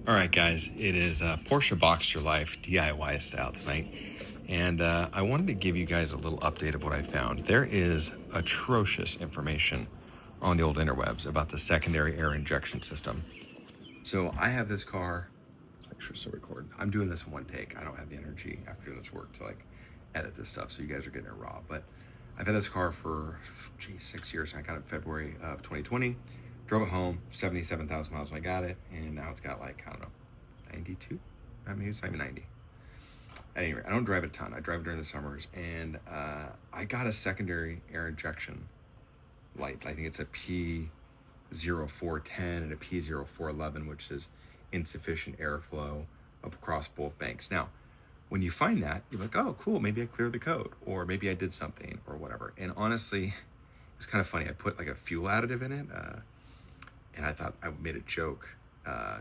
All right, guys, it is Porsche Boxster Life DIY style tonight, and I wanted to give you guys a little update of what I found. There is atrocious information on the old interwebs about the secondary air injection system. So I have this car. Let's make sure it's still recording. I'm doing this in one take. I don't have the energy after doing this work to like edit this stuff, so you guys are getting it raw. But I've had this car for 6 years. I got it in February of 2020. Drove it home, 77,000 miles when I got it, and now it's got like, I don't know, 92? Maybe it's not even 90. At any rate, I don't drive it a ton. I drive it during the summers, and I got a secondary air injection light. I think it's a P0410 and a P0411, which is insufficient airflow across both banks. Now, when you find that, you're like, oh, cool, maybe I cleared the code, or maybe I did something, or whatever. And honestly, it was kind of funny. I put like a fuel additive in it, and I thought I made a joke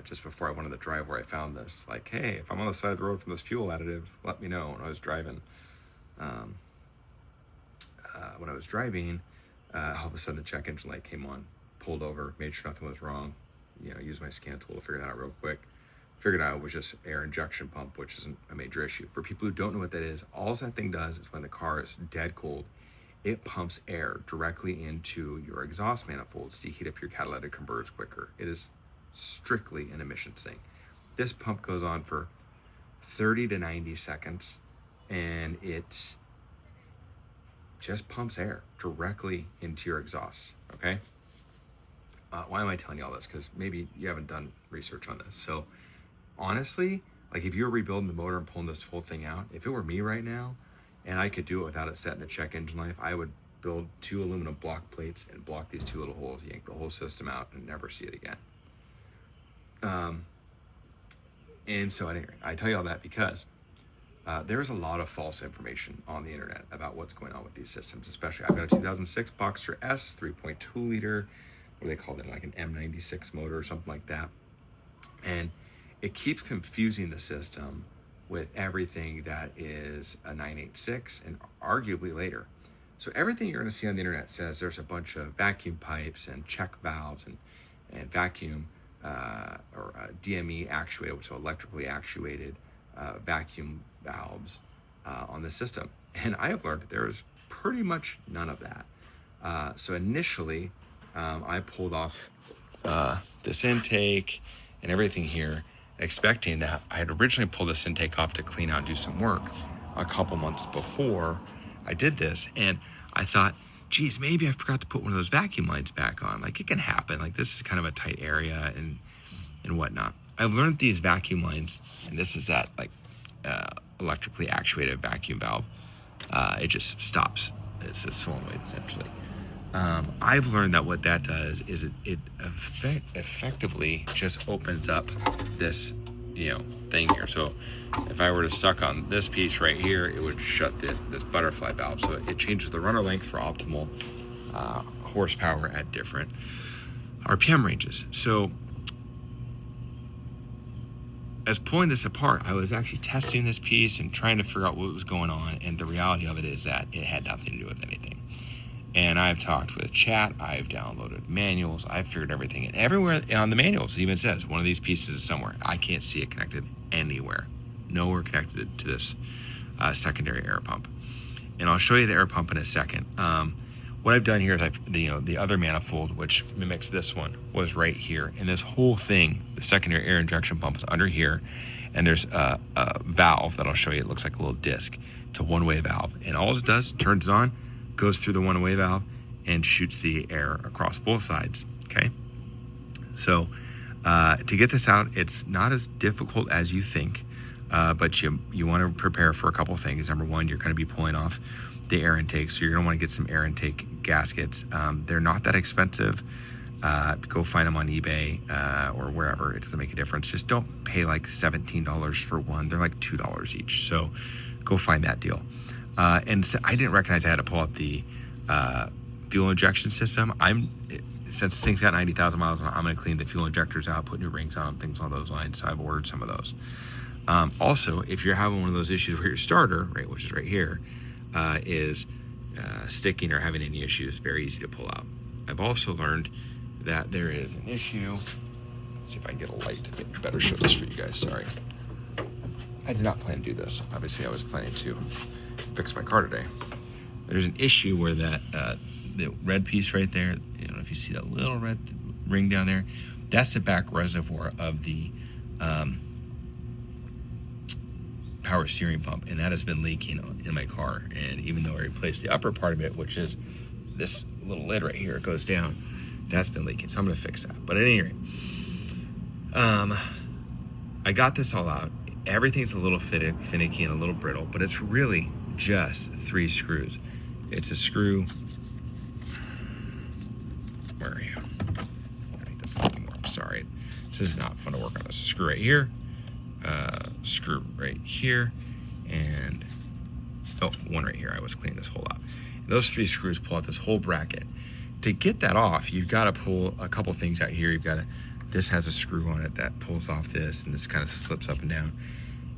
just before I went on the drive where I found this. Like, hey, if I'm on the side of the road from this fuel additive, let me know. When I was driving, all of a sudden the check engine light came on, pulled over, made sure nothing was wrong. Used my scan tool to figure that out real quick. Figured out it was just air injection pump, which isn't a major issue. For people who don't know what that is, all that thing does is when the car is dead cold, it pumps air directly into your exhaust manifolds to heat up your catalytic converters quicker. It is strictly an emissions thing. This pump goes on for 30 to 90 seconds, and it just pumps air directly into your exhaust, okay? Why am I telling you all this? Because maybe you haven't done research on this. So honestly, like if you were rebuilding the motor and pulling this whole thing out, if it were me right now, and I could do it without it setting a check engine life, I would build 2 aluminum block plates and block these 2 little holes, yank the whole system out, and never see it again. And so anyway, I tell you all that because there's a lot of false information on the internet about what's going on with these systems, especially I've got a 2006 Boxster S 3.2 liter, what do they call it, like an M96 motor or something like that. And it keeps confusing the system with everything that is a 986 and arguably later. So everything you're gonna see on the internet says there's a bunch of vacuum pipes and check valves and vacuum or DME actuated, which are electrically actuated vacuum valves on the system. And I have learned that there is pretty much none of that. So initially, I pulled off this intake and everything here, expecting that I had originally pulled this intake off to clean out and do some work a couple months before I did this. And I thought, geez, maybe I forgot to put one of those vacuum lines back on. Like, it can happen. Like, this is kind of a tight area and whatnot. I've learned these vacuum lines, and this is that like electrically actuated vacuum valve. It just stops. It's a solenoid essentially. I've learned that what that does is it effectively just opens up this thing here. So if I were to suck on this piece right here, it would shut this butterfly valve. So it changes the runner length for optimal horsepower at different RPM ranges. So as pulling this apart, I was actually testing this piece and trying to figure out what was going on. And the reality of it is that it had nothing to do with anything. And I've talked with chat, I've downloaded manuals, I've figured everything. And everywhere on the manuals, it even says one of these pieces is somewhere. I can't see it connected anywhere. Nowhere connected to this secondary air pump. And I'll show you the air pump in a second. What I've done here is the other manifold, which mimics this one, was right here. And this whole thing, the secondary air injection pump, is under here. And there's a valve that I'll show you. It looks like a little disc. It's a one-way valve. And all it does, turns it on, goes through the one-way valve and shoots the air across both sides, okay? So to get this out, it's not as difficult as you think, but you want to prepare for a couple things. Number one, you're going to be pulling off the air intake, so you're going to want to get some air intake gaskets. They're not that expensive. Go find them on eBay or wherever. It doesn't make a difference. Just don't pay like $17 for one. They're like $2 each, so go find that deal. And so I didn't recognize I had to pull up the fuel injection system. Since this thing's got 90,000 miles on it, I'm going to clean the fuel injectors out, put new rings on them, things along those lines. So I've ordered some of those. Also, if you're having one of those issues where your starter, right, which is right here, is sticking or having any issues, very easy to pull out. I've also learned that there is an issue. see if I can get a light to better show this for you guys. Sorry. I did not plan to do this. Obviously, I was planning to fix my car today. There's an issue where that the red piece right there, I don't know if you see that little red ring down there, that's the back reservoir of the power steering pump, and that has been leaking in my car. And even though I replaced the upper part of it, which is this little lid right here, it goes down, that's been leaking. So I'm gonna fix that. But at any rate, I got this all out. Everything's a little finicky and a little brittle, but it's really just 3 screws. It's a screw. Where are you? I don't need this anymore. I'm sorry. This is not fun to work on. It's a screw right here, screw right here, and one right here. I was cleaning this hole out. And those 3 screws pull out this whole bracket. To get that off, you've got to pull a couple things out here. You've got to. This has a screw on it that pulls off this, and this kind of slips up and down.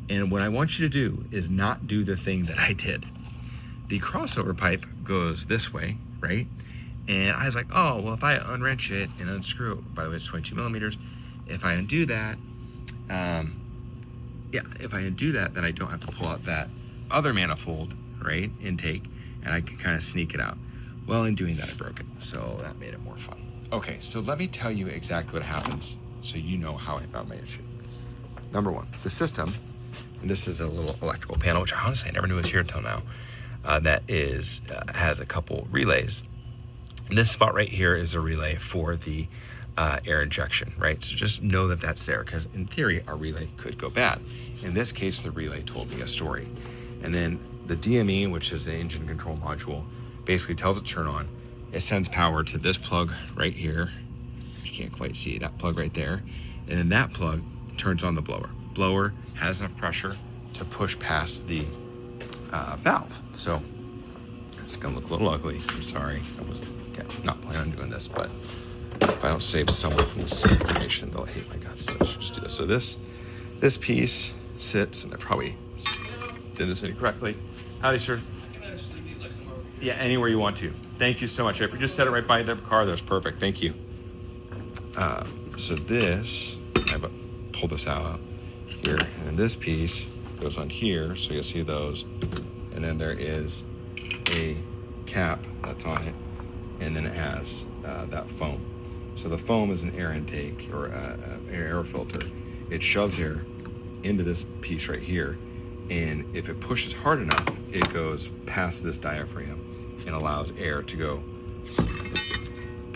And what I want you to do is not do the thing that I did. The crossover pipe goes this way, right? And I was like, oh, well, if I unwrench it and unscrew it, by the way, it's 22 millimeters. If I undo that, if I undo that, then I don't have to pull out that other manifold, right, intake, and I can kind of sneak it out. Well, in doing that, I broke it, so that made it more fun. Okay, so let me tell you exactly what happens so you know how I found my issue. Number 1, the system, and this is a little electrical panel, which honestly I never knew was here until now, that has a couple relays. And this spot right here is a relay for the air injection, right? So just know that that's there, because in theory, our relay could go bad. In this case, the relay told me a story. And then the DME, which is the engine control module, basically tells it to turn on. It sends power to this plug right here. You can't quite see that plug right there. And then that plug turns on the blower. Blower has enough pressure to push past the valve. So it's gonna look a little ugly. I'm sorry, I was not planning on doing this, but if I don't save someone from this information, they'll hate my guts. So I should just do this. So this piece sits, and I probably did this incorrectly. Howdy, sir. Yeah, anywhere you want to. Thank you so much. If you just set it right by the car, that's perfect. Thank you. So this, I pull this out here, and then this piece goes on here, so you'll see those. And then there is a cap that's on it, and then it has that foam. So the foam is an air intake or air filter. It shoves air into this piece right here, and if it pushes hard enough, it goes past this diaphragm and allows air to go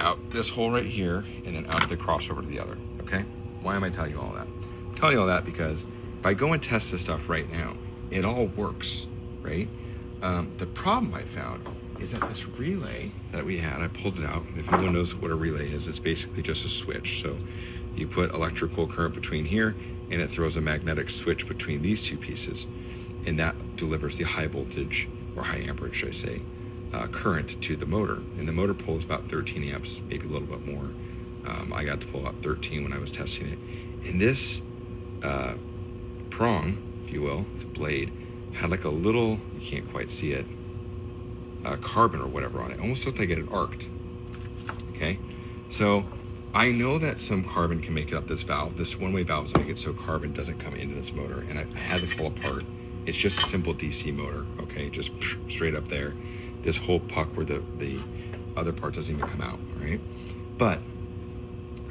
out this hole right here and then out to the crossover to the other, okay? Why am I telling you all that? I'm telling you all that because if I go and test this stuff right now, it all works, right? The problem I found is that this relay that we had, I pulled it out, and if anyone knows what a relay is, it's basically just a switch. So you put electrical current between here, and it throws a magnetic switch between these 2 pieces, and that delivers the high voltage, or high amperage, should I say, current to the motor. And the motor pulls about 13 amps, maybe a little bit more. I got to pull about 13 when I was testing it. And this prong, if you will, this blade, had like a little, you can't quite see it, carbon or whatever on it. Almost looked like it had arced. Okay, so I know that some carbon can make it up this valve. This one-way valve is make it so carbon doesn't come into this motor. And I had this fall apart. It's just a simple DC motor, okay, just straight up there. This whole puck where the other part doesn't even come out, right? But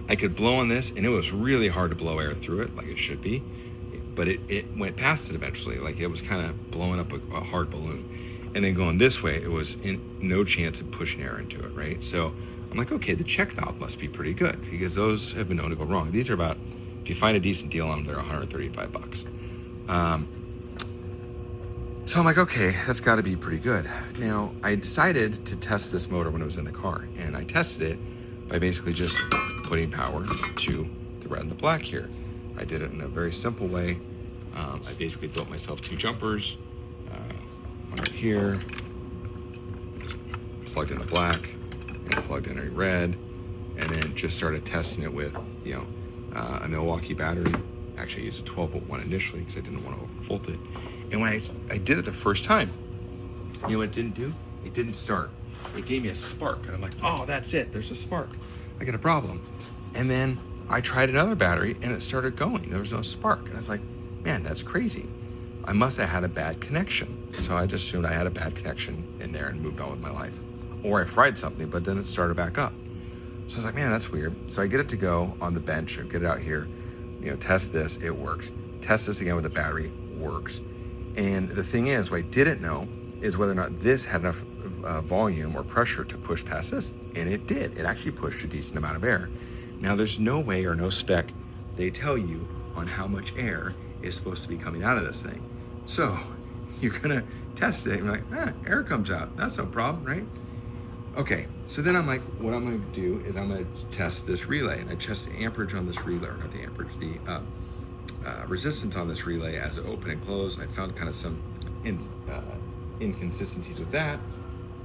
I could blow on this, and it was really hard to blow air through it, like it should be. But it went past it eventually, like it was kind of blowing up a hard balloon. And then going this way, it was no chance of pushing air into it, right? So I'm like, okay, the check valve must be pretty good, because those have been known to go wrong. These are about, if you find a decent deal on them, they're 135 bucks. So I'm like, okay, that's got to be pretty good. Now, I decided to test this motor when it was in the car, and I tested it by basically just putting power to the red and the black here. I did it in a very simple way. I basically built myself 2 jumpers, one right here, just plugged in the black, and plugged in a red, and then just started testing it with, a Milwaukee battery. Actually, I used a 12-volt one initially because I didn't want to overvolt it. And when I did it the first time, you know what it didn't do? It didn't start. It gave me a spark. And I'm like, oh, that's it. There's a spark. I got a problem. And then I tried another battery and it started going. There was no spark. And I was like, man, that's crazy. I must have had a bad connection. So I just assumed I had a bad connection in there and moved on with my life. Or I fried something, but then it started back up. So I was like, man, that's weird. So I get it to go on the bench, or get it out here, test this, it works. Test this again with the battery, works. And the thing is, what I didn't know is whether or not this had enough volume or pressure to push past this. And it did. It actually pushed a decent amount of air. Now, there's no way or no spec they tell you on how much air is supposed to be coming out of this thing. So you're gonna test it and you're like, air comes out. That's no problem, right? Okay, so then I'm like, what I'm gonna do is I'm gonna test this relay. And I test the amperage on this relay, or not the amperage, the resistance on this relay as it opened and closed. And I found kind of some inconsistencies with that.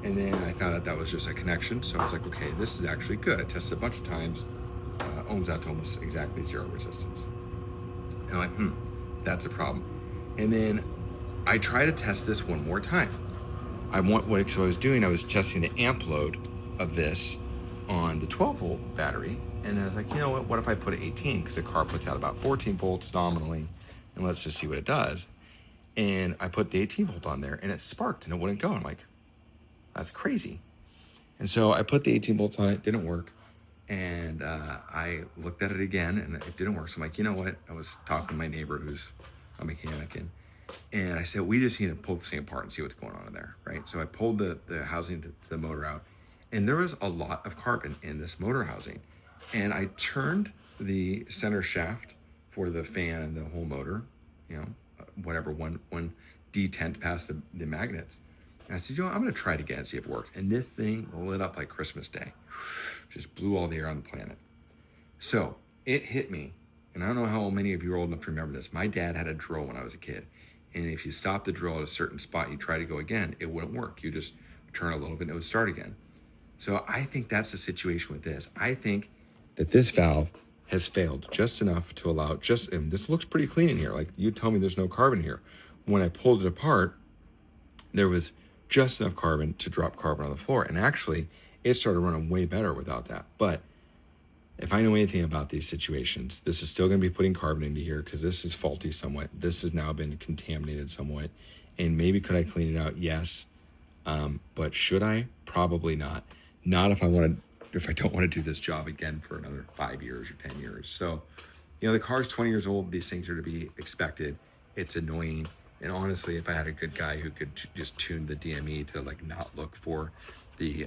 And then I found out that was just a connection. So I was like, okay, this is actually good. I tested a bunch of times, ohms out to almost exactly 0 resistance. And I'm like, that's a problem. And then I try to test this one more time. What I was doing, I was testing the amp load of this on the 12-volt battery. And I was like, what if I put it 18? Because the car puts out about 14 volts nominally. And let's just see what it does. And I put the 18 volt on there and it sparked and it wouldn't go. I'm like, that's crazy. And so I put the 18 volts on it, didn't work. And I looked at it again and it didn't work. So I'm like, you know what? I was talking to my neighbor who's a mechanic, and I said, we just need to pull this thing apart and see what's going on in there, right? So I pulled the housing to the motor out, and there was a lot of carbon in this motor housing. And I turned the center shaft for the fan and the whole motor, whatever, one detent past the magnets. And I said, I'm gonna try it again and see if it works. And this thing lit up like Christmas Day. Just blew all the air on the planet. So it hit me, and I don't know how many of you are old enough to remember this. My dad had a drill when I was a kid. And if you stop the drill at a certain spot, you try to go again, it wouldn't work. You just turn a little bit and it would start again. So I think that's the situation with this. I think that this valve has failed just enough to allow and this looks pretty clean in here. Like, you tell me there's no carbon here. When I pulled it apart, there was just enough carbon to drop carbon on the floor. And actually, it started running way better without that. But if I know anything about these situations, this is still going to be putting carbon into here because this is faulty somewhat. This has now been contaminated somewhat. And maybe could I clean it out? Yes. But should I? Probably not. Not if I don't want to do this job again for another 5 years or 10 years. So, the car's 20 years old. These things are to be expected. It's annoying. And honestly, if I had a good guy who could just tune the DME to not look for the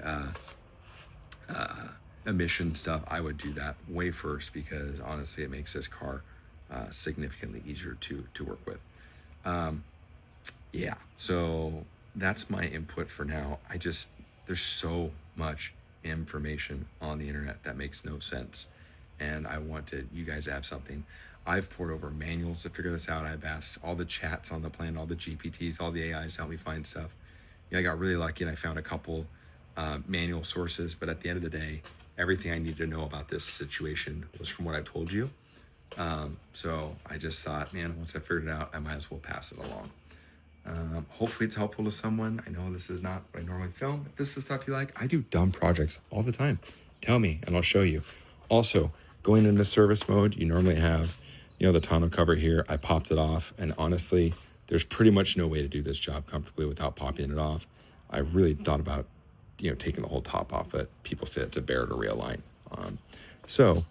emission stuff, I would do that way first, because honestly, it makes this car significantly easier to work with. Yeah, so that's my input for now. There's so much information on the internet that makes no sense, and I wanted you guys to have something. I've poured over manuals to figure this out. I've asked all the chats on the planet, all the GPTs, all the AIs to help me find stuff. I got really lucky and I found a couple manual sources, but at the end of the day, everything I need to know about this situation was from what I told you. So I just thought, man, once I figured it out, I might as well pass it along. Hopefully it's helpful to someone. I know this is not what I normally film. If this is the stuff you like, I do dumb projects all the time. Tell me and I'll show you. Also, going into service mode, you normally have, the tonneau cover here. I popped it off, and honestly, there's pretty much no way to do this job comfortably without popping it off. I really thought about, taking the whole top off, but people say it's a bear to realign. So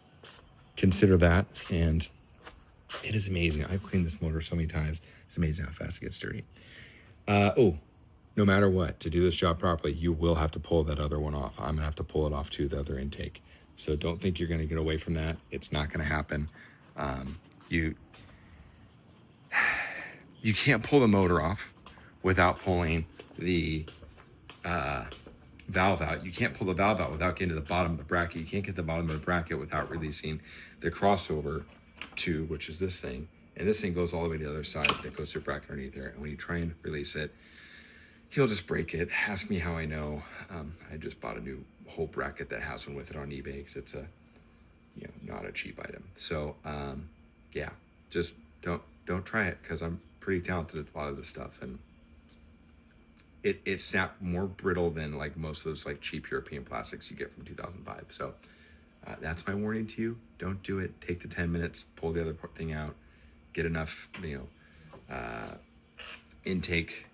consider that, and it is amazing. I've cleaned this motor so many times. It's amazing how fast it gets dirty. No matter what, to do this job properly, you will have to pull that other one off. I'm gonna have to pull it off too, the other intake. So don't think you're gonna get away from that. It's not gonna happen. You can't pull the motor off without pulling the valve out. You can't pull the valve out without getting to the bottom of the bracket. You can't get the bottom of the bracket without releasing the crossover tube, which is this thing. And this thing goes all the way to the other side. That goes to a bracket underneath there. And when you try and release it, he'll just break it. Ask me how I know. I just bought a new whole bracket that has one with it on eBay because it's a, not a cheap item. So yeah, just don't try it, because I'm pretty talented at a lot of this stuff, and it snapped more brittle than most of those cheap European plastics you get from 2005. So That's my warning to you. Don't do it. Take the 10 minutes, pull the other thing out, get enough, intake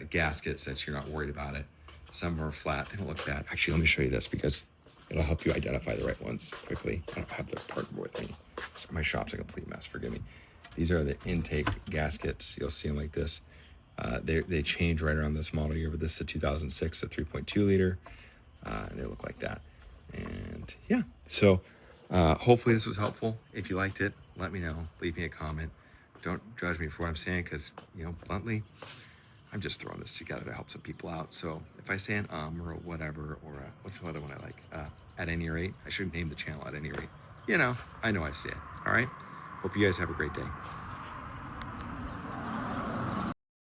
gaskets that you're not worried about it. Some are flat, they don't look bad. Actually, let me show you this because it'll help you identify the right ones quickly. I don't have the part number with me, so my shop's a complete mess, forgive me. These are the intake gaskets. You'll see them like this. They change right around this model year, but this is a 2006, a 3.2 liter, and they look like that. And yeah, so hopefully this was helpful. If you liked it, let me know. Leave me a comment. Don't judge me for what I'm saying because, bluntly, I'm just throwing this together to help some people out. So if I say an or whatever, or what's the other one I like? At any rate, I should name the channel At Any Rate. I know I say it. All right. Hope you guys have a great day.